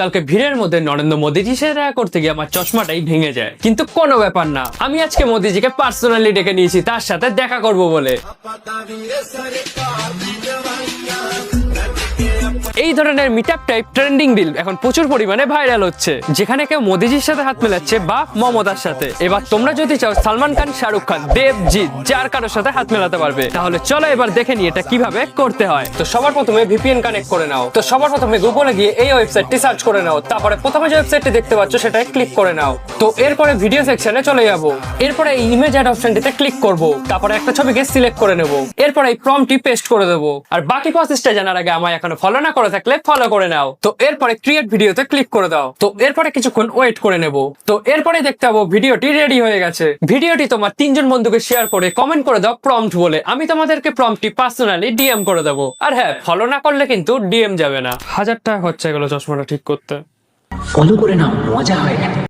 কালকে ভিড়ের মধ্যে নরেন্দ্র মোদীজির সাথে দেখা করতে গিয়ে আমার চশমাটাই ভেঙে যায়, কিন্তু কোনো ব্যাপার না, আমি আজকে মোদীজিকে পার্সোনালি ডেকে নিয়েছি তার সাথে দেখা করব বলে। এই ধরনের মিটআপ টাইপ ট্রেন্ডিং রিল এখন প্রচুর পরিমাণে ভাইরাল হচ্ছে, যেখানে কেউ মোদীজির সাথে হাত মেলাচ্ছে বা মমতার সাথে। এবার তোমরা যদি চাও সালমান খান, শাহরুখ খান, দেবজিৎ যার কারোর সাথে হাত মেলাতে পারবে, তাহলে চলো এবার দেখে নিই এটা কিভাবে করতে হয়। তো সবার প্রথমে ভিপিএন কানেক্ট করে নাও। তো সবার প্রথমে গুগলে গিয়ে এই ওয়েবসাইটটি সার্চ করে নাও। তারপরে প্রথমে যে ওয়েবসাইটটি দেখতে পাচ্ছ সেটায় ক্লিক করে নাও। তো এরপরে ভিডিও সেকশনে চলে যাব। এরপরে এই ইমেজ অ্যাড অপশনটিতে ক্লিক করব। তারপরে একটা ছবিকে সিলেক্ট করে নেব। এরপরে এই প্রম্পটটি পেস্ট করে দেব। আর বাকি প্রসেসটা জানার আগে আমায় এখনো ফলো না করে থাকলে ফলো করে নাও। তো এরপরে ক্রিয়েট ভিডিওতে ক্লিক করে দাও। তো এরপরে কিছুক্ষণ ওয়েট করে নেব। তো এরপরে দেখতে পাবো ভিডিওটি রেডি হয়ে গেছে। ভিডিওটি তোমার 3জন বন্ধুকে শেয়ার করে কমেন্ট করে দাও প্রম্পট বলে, আমি তোমাদেরকে প্রম্পটটি পার্সোনালি ডিএম করে দেবো। আর হ্যাঁ, ফলো না করলে কিন্তু ডিএম যাবে না। 1000 টাকা খরচা গেল চশমাটা ঠিক করতে। ফলো করে নাও, মজা হয়।